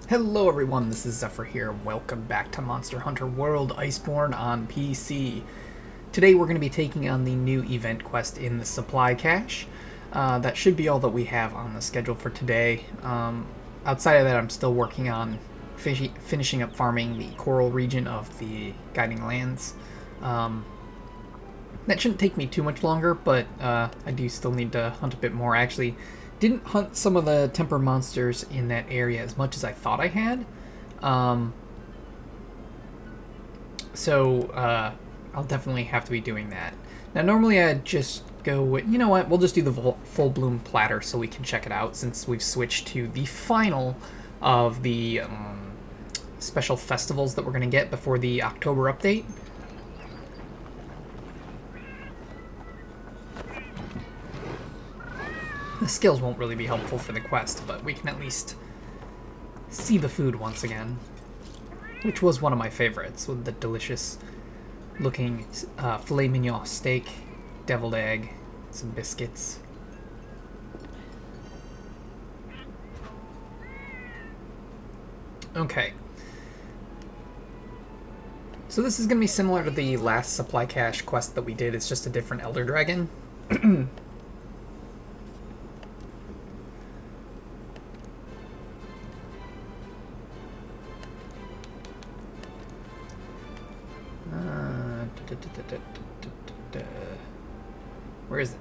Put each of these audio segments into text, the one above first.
Hello everyone, this is Zephyr here, and welcome back to Monster Hunter World Iceborne on PC. Today we're going to be taking on the new event quest in the supply cache. That should be all that we have on the schedule for today. Outside of that, I'm still working on finishing up farming the coral region of the Guiding Lands. That shouldn't take me too much longer, but I do still need to hunt a bit more. I actually didn't hunt some of the temper monsters in that area as much as I thought I had. So I'll definitely have to be doing that. Now, normally I'd just go with, you know what, we'll just do the full bloom platter so we can check it out, since we've switched to the final of the special festivals that we're going to get before the October update. The skills won't really be helpful for the quest, but we can at least see the food once again, which was one of my favorites, with the delicious looking filet mignon steak, deviled egg, some biscuits. Okay. So this is going to be similar to the last supply cache quest that we did. It's just a different Elder Dragon. Where is it?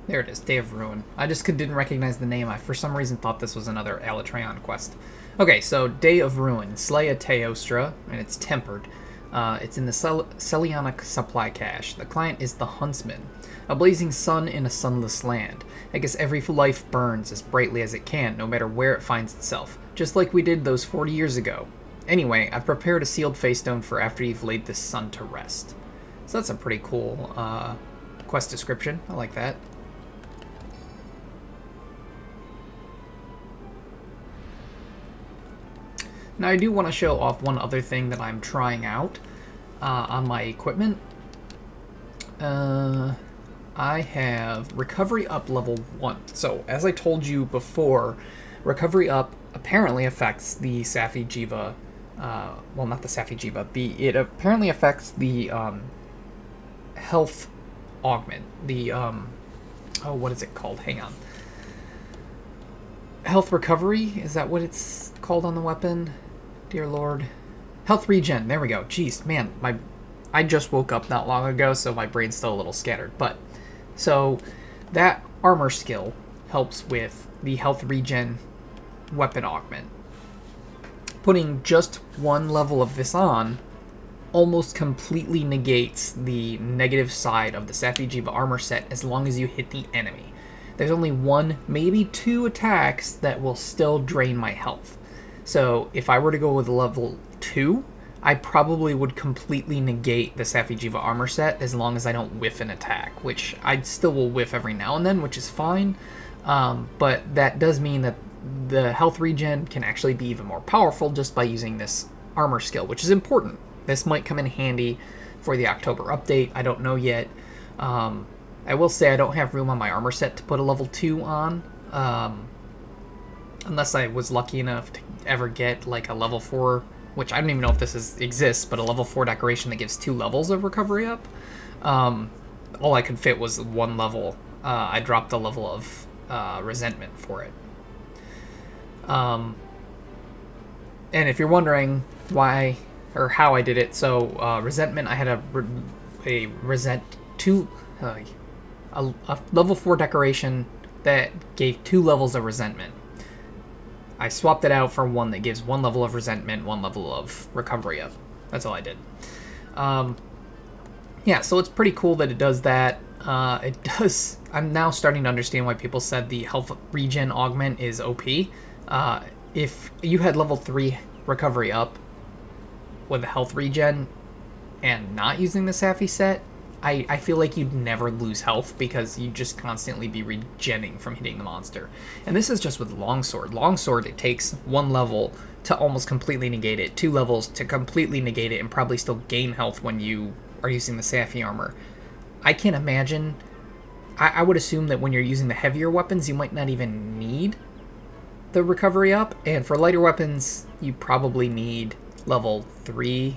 There it is, Day of Ruin. I just didn't recognize the name. I, for some reason, thought this was another Alatreon quest. Okay, so Day of Ruin. Slay a Teostra, and it's tempered. It's in the Celionic supply cache. The client is the Huntsman, a blazing sun in a sunless land. I guess every life burns as brightly as it can, no matter where it finds itself, just like we did those 40 years ago. Anyway, I've prepared a sealed face stone for after you've laid this sun to rest. So that's a pretty cool quest description. I like that. Now I do want to show off one other thing that I'm trying out on my equipment. I have Recovery Up level 1. So as I told you before, Recovery Up apparently affects the Safi'jiiva. Well, not the Safi'jiiva. It apparently affects the health augment. The oh, what is it called? Hang on. Health recovery? Is that what it's called on the weapon? Dear Lord. Health regen. There we go. Jeez, man, I just woke up not long ago, so my brain's still a little scattered. But so that armor skill helps with the health regen weapon augment. Putting just one level of this on almost completely negates the negative side of the Safi'jiiva armor set as long as you hit the enemy. There's only one, maybe two attacks that will still drain my health. So if I were to go with level 2, I probably would completely negate the Safi'jiiva armor set as long as I don't whiff an attack, which I still will whiff every now and then, which is fine. But that does mean that the health regen can actually be even more powerful just by using this armor skill, which is important. This might come in handy for the October update. I don't know yet. I will say I don't have room on my armor set to put a level 2 on, unless I was lucky enough to ever get like a level 4, which I don't even know if this exists, but a level 4 decoration that gives 2 levels of recovery up. All I could fit was 1 level. I dropped a level of resentment for it. And if you're wondering why or how I did it, so resentment, I had a resent 2, a level 4 decoration that gave 2 levels of resentment. I swapped it out for one that gives 1 level of resentment, 1 level of recovery up. That's all I did. Yeah, so it's pretty cool that it does that. It does. I'm now starting to understand why people said the health regen augment is OP. If you had level 3 recovery up with a health regen and not using the Safi set, I feel like you'd never lose health because you'd just constantly be regenning from hitting the monster. And this is just with Longsword. Longsword, it takes 1 level to almost completely negate it, 2 levels to completely negate it, and probably still gain health when you are using the Safi armor. I can't imagine I would assume that when you're using the heavier weapons, you might not even need the recovery up, and for lighter weapons, you probably need level 3.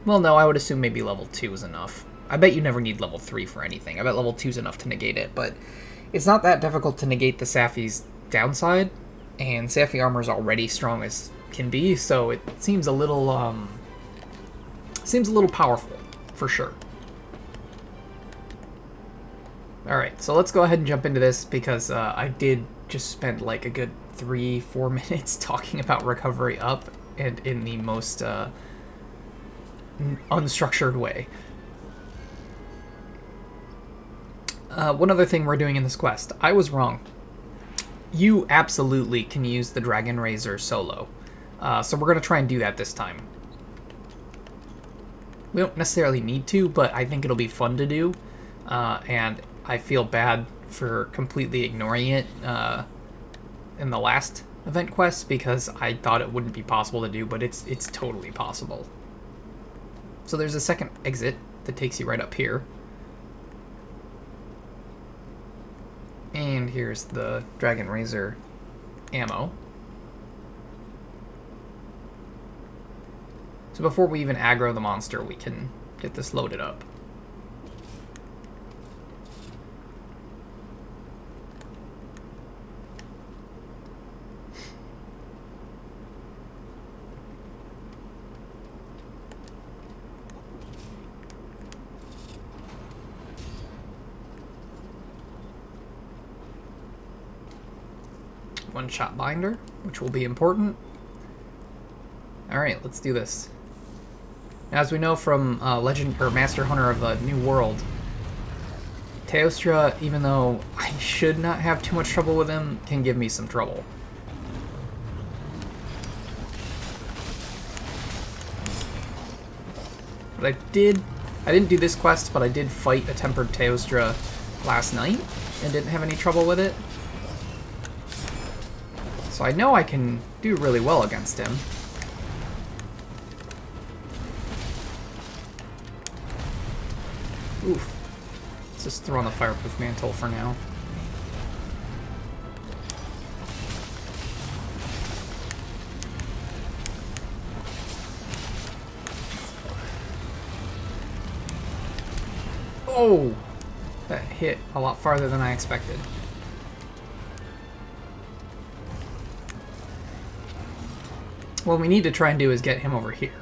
Well, no, I would assume maybe level 2 is enough. I bet you never need level 3 for anything. I bet level 2 is enough to negate it, but it's not that difficult to negate the Saphi's downside, and Saphi armor is already strong as can be, so it seems a little powerful, for sure. Alright, so let's go ahead and jump into this, because I did just spend like a good 3-4 minutes talking about recovery up, and in the most unstructured way. One other thing we're doing in this quest. I was wrong. You absolutely can use the Dragon Razor solo. So we're going to try and do that this time. We don't necessarily need to, but I think it'll be fun to do. And I feel bad for completely ignoring it in the last event quest, because I thought it wouldn't be possible to do, but it's totally possible. So there's a second exit that takes you right up here. And here's the Dragon Razor ammo. So before we even aggro the monster, we can get this loaded up. One-shot binder, which will be important. Alright, let's do this. As we know from Legend or Master Hunter of the New World, Teostra, even though I should not have too much trouble with him, can give me some trouble. But I didn't do this quest, but I did fight a tempered Teostra last night and didn't have any trouble with it. So I know I can do really well against him. Oof. Let's just throw on the fireproof mantle for now. Oh! That hit a lot farther than I expected. What we need to try and do is get him over here.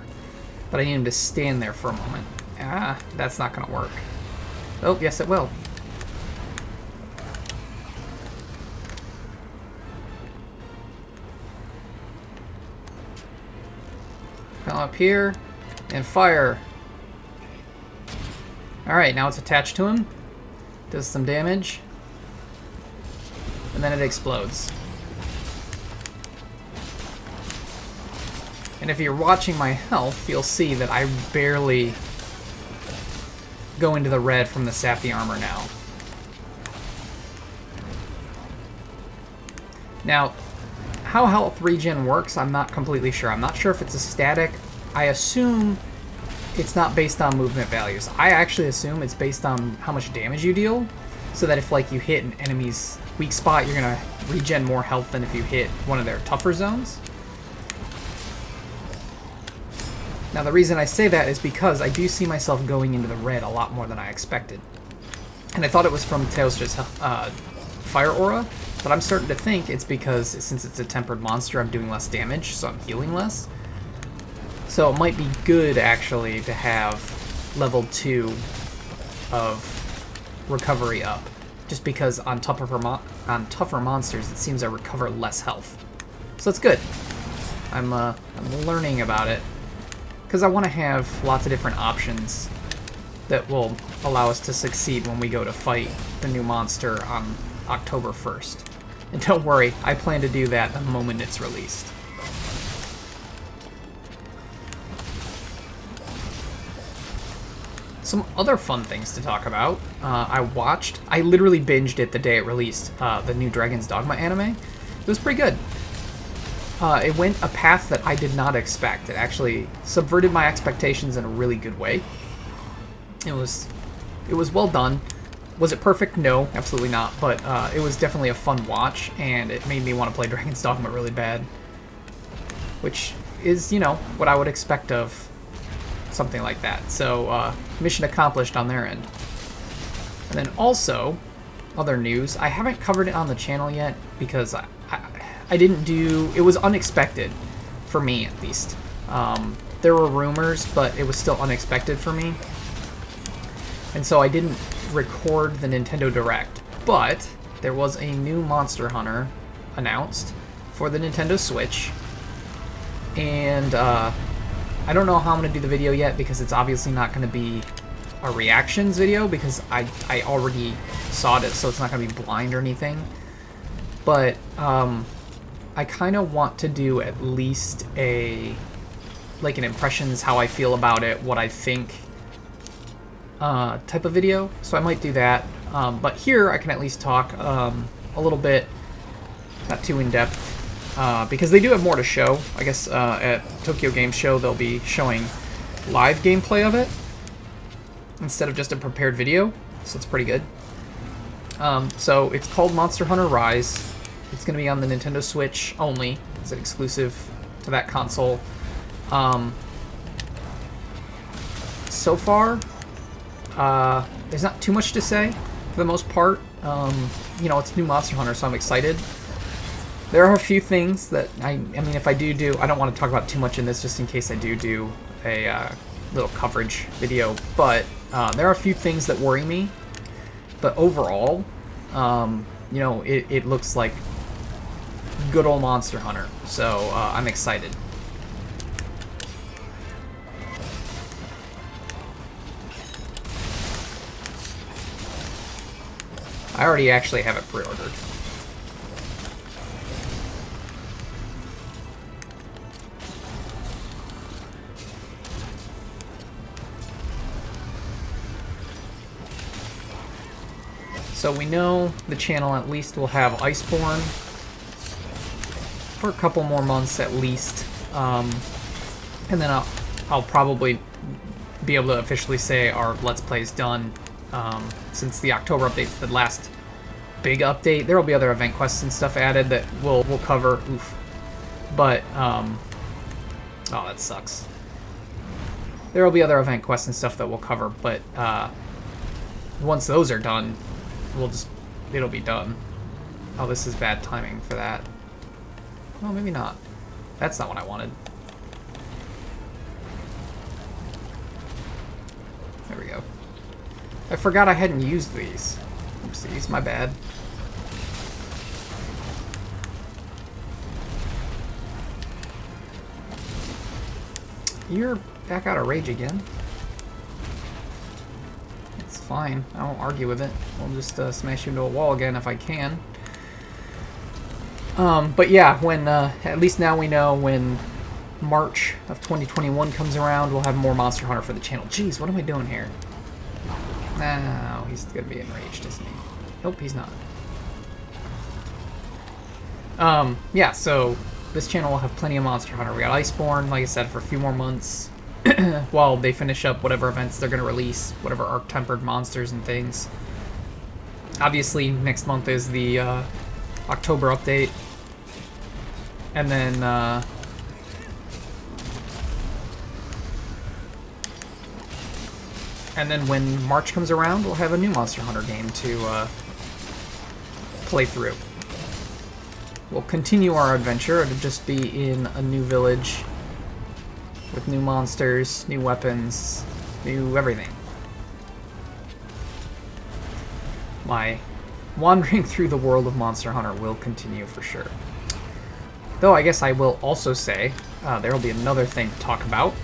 But I need him to stand there for a moment. Ah, that's not going to work. Oh, yes it will. Come up here and fire. Alright, now it's attached to him. Does some damage. And then it explodes. And if you're watching my health, you'll see that I barely go into the red from the Saphi armor now. Now, how health regen works, I'm not completely sure. I'm not sure if it's a static. I assume it's not based on movement values. I actually assume it's based on how much damage you deal, so that if like you hit an enemy's weak spot, you're gonna regen more health than if you hit one of their tougher zones. Now the reason I say that is because I do see myself going into the red a lot more than I expected. And I thought it was from Teostra's fire aura, but I'm starting to think it's because since it's a tempered monster, I'm doing less damage, so I'm healing less. So it might be good, actually, to have level 2 of recovery up, just because on tougher monsters, it seems I recover less health. So it's good. I'm learning about it, because I want to have lots of different options that will allow us to succeed when we go to fight the new monster on October 1st. And don't worry, I plan to do that the moment it's released. Some other fun things to talk about. I literally binged it the day it released, the new Dragon's Dogma anime. It was pretty good. It went a path that I did not expect. It actually subverted my expectations in a really good way. It was well done. Was it perfect? No, absolutely not. But it was definitely a fun watch, and it made me want to play Dragon's Dogma really bad. Which is, you know, what I would expect of something like that. So, mission accomplished on their end. And then also, other news. I haven't covered it on the channel yet because I didn't do... It was unexpected, for me at least. There were rumors, but it was still unexpected for me. And so I didn't record the Nintendo Direct. But there was a new Monster Hunter announced for the Nintendo Switch. And I don't know how I'm going to do the video yet because it's obviously not going to be a reactions video because I already saw it, so it's not going to be blind or anything. But I kind of want to do at least an impressions, how I feel about it, what I think type of video. So I might do that. But here I can at least talk a little bit, not too in-depth, because they do have more to show. I guess at Tokyo Game Show they'll be showing live gameplay of it instead of just a prepared video, so it's pretty good. So it's called Monster Hunter Rise. It's going to be on the Nintendo Switch only. It's an exclusive to that console. So far, there's not too much to say for the most part. You know, it's new Monster Hunter, so I'm excited. There are a few things that I mean, if I do, I don't want to talk about too much in this, just in case I do a little coverage video. But there are a few things that worry me. But overall, you know, it looks like good old Monster Hunter. So I'm excited. I already actually have it pre-ordered. So we know the channel at least will have Iceborne for a couple more months at least, and then I'll probably be able to officially say our Let's Play is done, since the October update's the last big update. There will be other event quests and stuff added that we'll cover. Oof. But oh, that sucks. There will be other event quests and stuff that we'll cover, but once those are done, it'll be done. Oh, this is bad timing for that. Well, maybe not. That's not what I wanted. There we go. I forgot I hadn't used these. Oopsies, my bad. You're back out of rage again. It's fine. I won't argue with it. We'll just smash you into a wall again if I can. But yeah, when at least now we know when March of 2021 comes around, we'll have more Monster Hunter for the channel. Jeez, what am I doing here? No, he's gonna be enraged, isn't he? Nope, he's not. Yeah, so this channel will have plenty of Monster Hunter. We got Iceborne, like I said, for a few more months while they finish up whatever events they're gonna release, whatever arc-tempered monsters and things. Obviously, next month is the October update, and then when March comes around, we'll have a new Monster Hunter game to play through. We'll continue our adventure. It'll just be in a new village with new monsters, new weapons, new everything. My wandering through the world of Monster Hunter will continue for sure. Though I guess I will also say there will be another thing to talk about.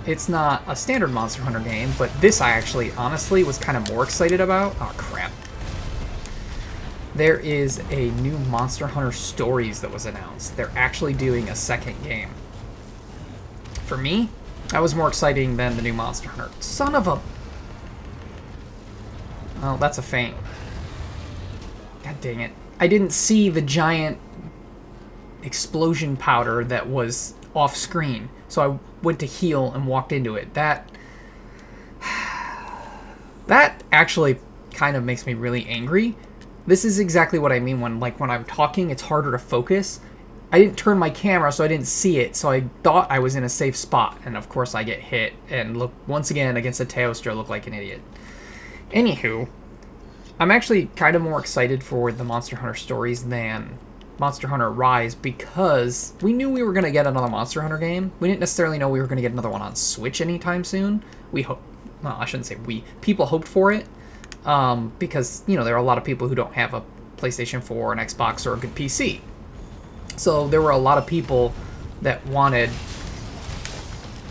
It's not a standard Monster Hunter game, but this I actually, honestly, was kind of more excited about. Oh, crap. There is a new Monster Hunter Stories that was announced. They're actually doing a second game. For me, that was more exciting than the new Monster Hunter. Son of a... Oh, that's a feint. God dang it. I didn't see the giant explosion powder that was off screen, so I went to heal and walked into it. That actually kind of makes me really angry. This is exactly what I mean when I'm talking, it's harder to focus. I didn't turn my camera, so I didn't see it, so I thought I was in a safe spot, and of course I get hit, and look, once again, against a Teostra, look like an idiot. Anywho, I'm actually kind of more excited for the Monster Hunter stories than Monster Hunter Rise, because we knew we were going to get another Monster Hunter game. We didn't necessarily know we were going to get another one on Switch anytime soon. Well, I shouldn't say we. People hoped for it, because, you know, there are a lot of people who don't have a PlayStation 4, an Xbox, or a good PC. So there were a lot of people that wanted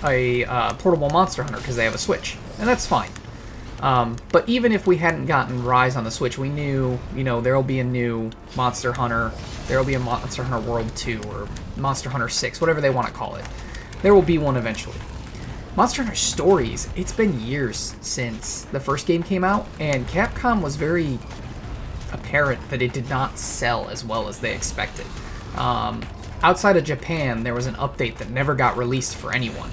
a portable Monster Hunter because they have a Switch, and that's fine. But even if we hadn't gotten Rise on the Switch, we knew, you know, there'll be a new Monster Hunter, there'll be a Monster Hunter World 2, or Monster Hunter 6, whatever they want to call it. There will be one eventually. Monster Hunter Stories, it's been years since the first game came out, and Capcom was very apparent that it did not sell as well as they expected. Outside of Japan, there was an update that never got released for anyone.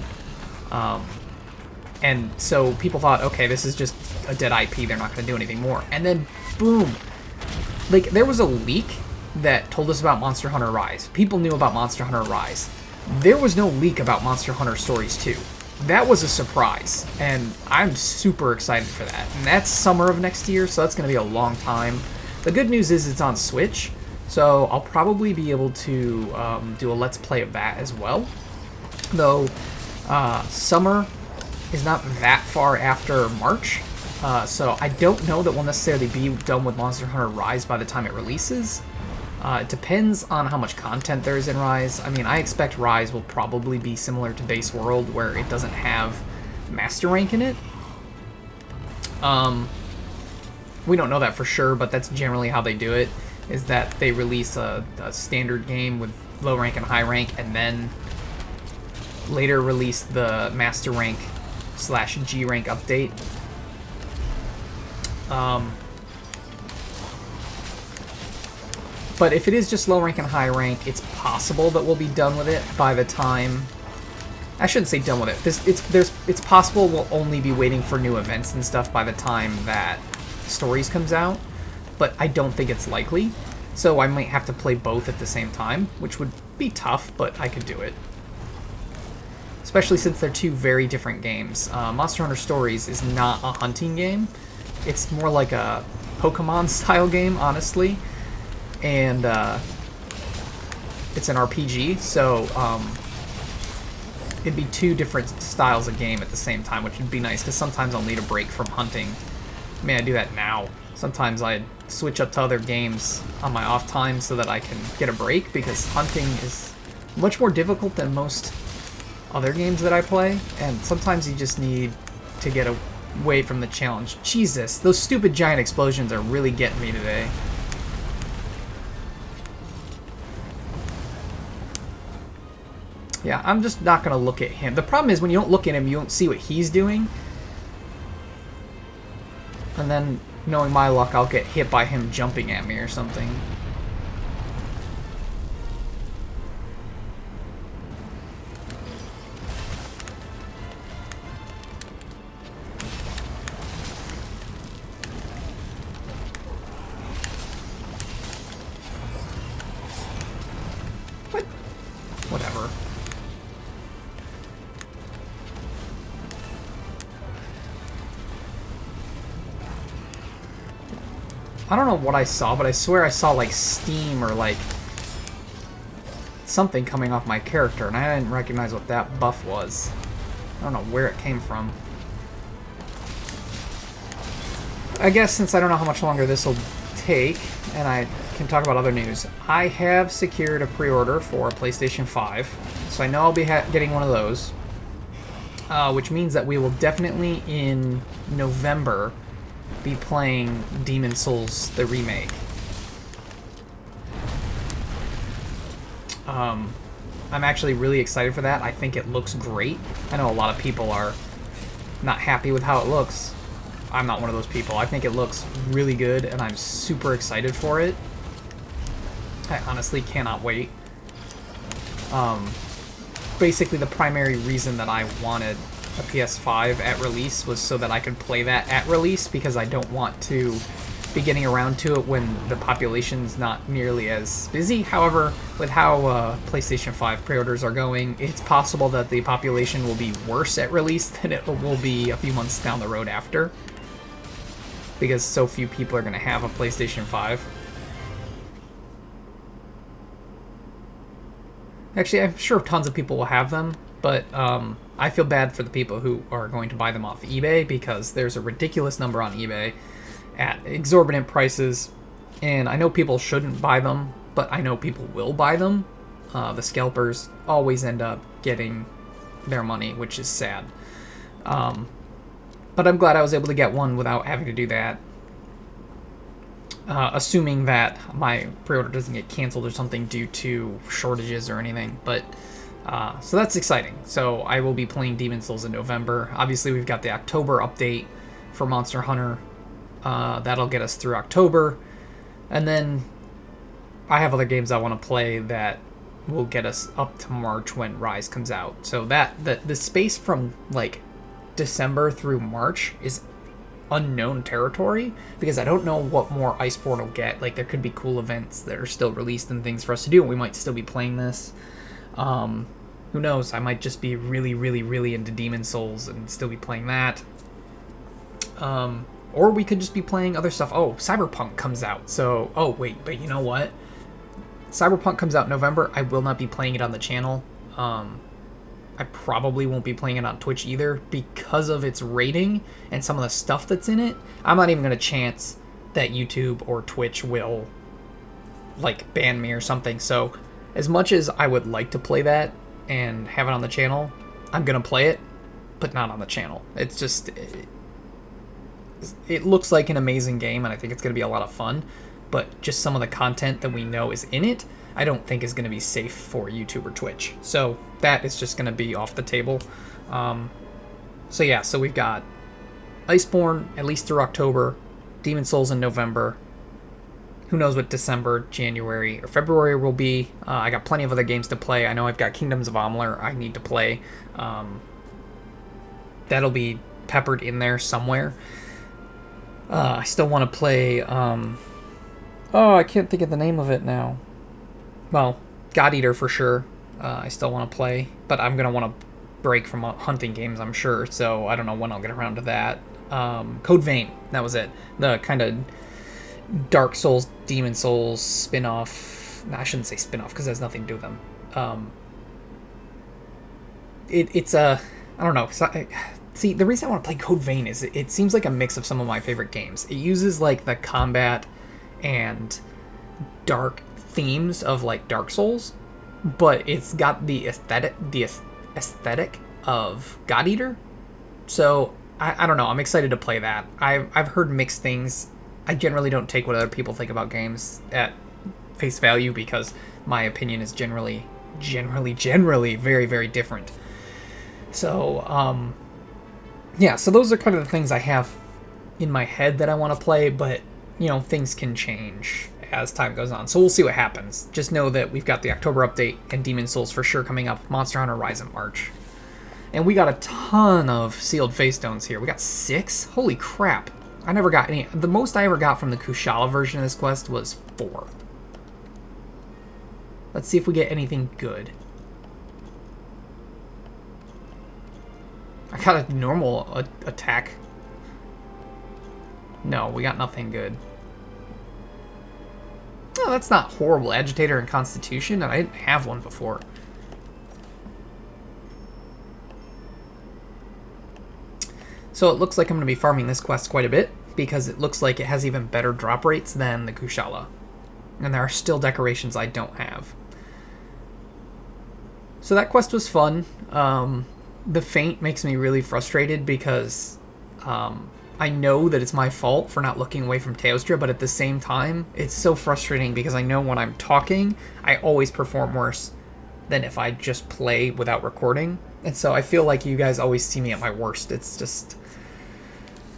And so people thought, okay, this is just a dead IP, they're not going to do anything more. And then, boom! Like, there was a leak that told us about Monster Hunter Rise. People knew about Monster Hunter Rise. There was no leak about Monster Hunter Stories 2. That was a surprise, and I'm super excited for that. And that's summer of next year, so that's going to be a long time. The good news is it's on Switch, so I'll probably be able to do a Let's Play of that as well. Though, summer is not that far after March, so I don't know that we'll necessarily be done with Monster Hunter Rise by the time it releases. It depends on how much content there is in Rise. I mean, I expect Rise will probably be similar to Base World, where it doesn't have Master Rank in it. We don't know that for sure, but that's generally how they do it, is that they release a standard game with low rank and high rank, and then later release the Master Rank / G rank update. But if it is just low rank and high rank, it's possible that we'll be done with it by the time... I shouldn't say done with it. It's possible we'll only be waiting for new events and stuff by the time that Stories comes out, but I don't think it's likely. So I might have to play both at the same time, which would be tough, but I could do it. Especially since they're two very different games. Monster Hunter Stories is not a hunting game. It's more like a Pokemon-style game, honestly. And it's an RPG, so it'd be two different styles of game at the same time, which would be nice, because sometimes I'll need a break from hunting. I mean, I do that now. Sometimes I switch up to other games on my off time so that I can get a break, because hunting is much more difficult than most other games that I play, and sometimes you just need to get away from the challenge. Jesus, those stupid giant explosions are really getting me today. Yeah, I'm just not going to look at him. The problem is when you don't look at him, you don't see what he's doing. And then, knowing my luck, I'll get hit by him jumping at me or something. What? Whatever. I don't know what I saw, but I swear I saw, like, steam or, like, something coming off my character, and I didn't recognize what that buff was. I don't know where it came from. I guess since I don't know how much longer this will take, and I can talk about other news, I have secured a pre-order for a PlayStation 5, so I know I'll be getting one of those, which means that we will definitely, in November, be playing Demon's Souls, the remake. I'm actually really excited for that. I think it looks great. I know a lot of people are not happy with how it looks. I'm not one of those people. I think it looks really good, and I'm super excited for it. I honestly cannot wait. Basically, the primary reason that I wanted a PS5 at release was so that I could play that at release, because I don't want to be getting around to it when the population's not nearly as busy. However, with how PlayStation 5 pre-orders are going, it's possible that the population will be worse at release than it will be a few months down the road after, because so few people are going to have a PlayStation 5. Actually, I'm sure tons of people will have them, but I feel bad for the people who are going to buy them off eBay, because there's a ridiculous number on eBay at exorbitant prices, and I know people shouldn't buy them, but I know people will buy them. The scalpers always end up getting their money, which is sad. But I'm glad I was able to get one without having to do that. Assuming that my pre-order doesn't get canceled or something due to shortages or anything. But so that's exciting. So I will be playing Demon's Souls in November. Obviously, we've got the October update for Monster Hunter. That'll get us through October. And then I have other games I want to play that will get us up to March when Rise comes out. So the space from like December through March is unknown territory, because I don't know what more Iceborne will get. Like, there could be cool events that are still released and things for us to do, and we might still be playing this. Who knows? I might just be really, really, really into Demon's Souls and still be playing that. Or we could just be playing other stuff. Oh, Cyberpunk comes out. So, oh, wait, but you know what? Cyberpunk comes out in November. I will not be playing it on the channel. I probably won't be playing it on Twitch either, because of its rating and some of the stuff that's in it. I'm not even going to chance that YouTube or Twitch will, like, ban me or something. So, as much as I would like to play that and have it on the channel, I'm going to play it, but not on the channel. It's just... It looks like an amazing game, and I think it's going to be a lot of fun, but just some of the content that we know is in it, I don't think is going to be safe for YouTube or Twitch. So that is just going to be off the table. So yeah, so we've got Iceborne at least through October, Demon's Souls in November. Who knows what December, January, or February will be. I got plenty of other games to play. I know I've got Kingdoms of Amalur I need to play. That'll be peppered in there somewhere. I still want to play... oh, I can't think of the name of it now. Well, God Eater for sure. I still want to play, but I'm going to want to break from hunting games, I'm sure, so I don't know when I'll get around to that. Code Vein, that was it. The kind of Dark Souls, Demon Souls spin-off. No, I shouldn't say spin-off, because it has nothing to do with them. It's a... I don't know. See, the reason I want to play Code Vein is it seems like a mix of some of my favorite games. It uses, like, the combat and dark themes of, like, Dark Souls, but it's got the aesthetic of God Eater. So I don't know. I'm excited to play that. I've heard mixed things. I generally don't take what other people think about games at face value, because my opinion is generally very, very different. So yeah. So those are kind of the things I have in my head that I want to play, but you know, things can change as time goes on. So we'll see what happens. Just know that we've got the October update and Demon's Souls for sure coming up. Monster Hunter Rise in March. And we got a ton of sealed face stones here. We got 6? Holy crap. I never got any. The most I ever got from the Kushala version of this quest was 4. Let's see if we get anything good. I got a normal attack. No, we got nothing good. Oh, that's not horrible. Agitator and Constitution? I didn't have one before. So it looks like I'm going to be farming this quest quite a bit, because it looks like it has even better drop rates than the Kushala. And there are still decorations I don't have. So that quest was fun. The Feint makes me really frustrated, because I know that it's my fault for not looking away from Teostra, but at the same time, it's so frustrating because I know when I'm talking, I always perform worse than if I just play without recording. And so I feel like you guys always see me at my worst. It's just...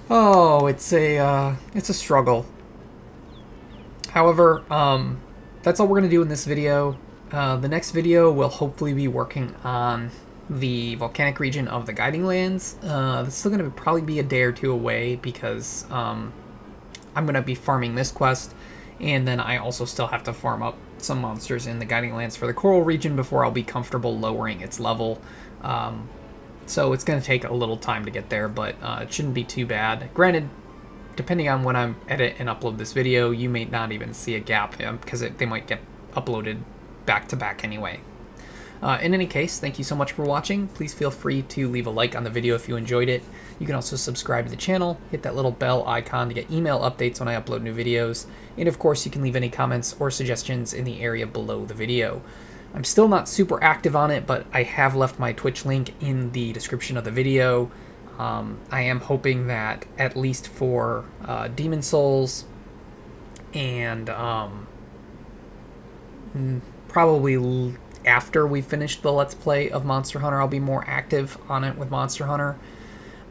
Oh, it's a struggle. However, that's all we're going to do in this video. The next video will hopefully be working on the volcanic region of the Guiding Lands. It's still going to probably be a day or two away because I'm going to be farming this quest, and then I also still have to farm up some monsters in the Guiding Lands for the Coral region before I'll be comfortable lowering its level. So it's going to take a little time to get there, but it shouldn't be too bad. Granted, depending on when I edit and upload this video, you may not even see a gap because they might get uploaded back to back anyway. In any case, thank you so much for watching. Please feel free to leave a like on the video if you enjoyed it. You can also subscribe to the channel, hit that little bell icon to get email updates when I upload new videos, and of course you can leave any comments or suggestions in the area below the video. I'm still not super active on it, but I have left my Twitch link in the description of the video. I am hoping that at least for Demon Souls and probably after we finish the Let's Play of Monster Hunter, I'll be more active on it with Monster Hunter.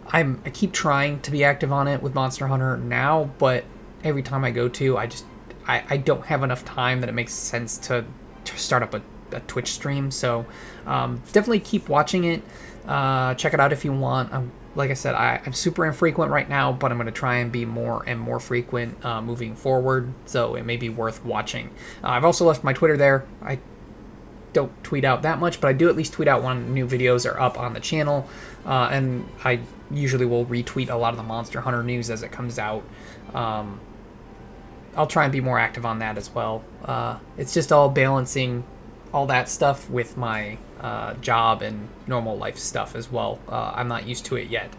I keep trying to be active on it with Monster Hunter now, but every time I go to, I don't have enough time that it makes sense to start up a Twitch stream. So definitely keep watching it. Check it out if you want. Like I said, I'm super infrequent right now, but I'm going to try and be more and more frequent moving forward, so it may be worth watching. I've also left my Twitter there. I don't tweet out that much, but I do at least tweet out when new videos are up on the channel, and I usually will retweet a lot of the Monster Hunter news as it comes out. I'll try and be more active on that as well. It's just all balancing all that stuff with my job and normal life stuff as well. I'm not used to it yet.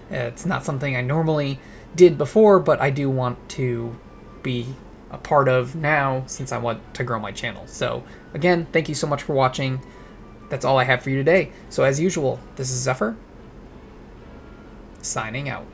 It's not something I normally did before, but I do want to be a part of now since I want to grow my channel. So again, thank you so much for watching. That's all I have for you today. So as usual, this is Xephyr, signing out.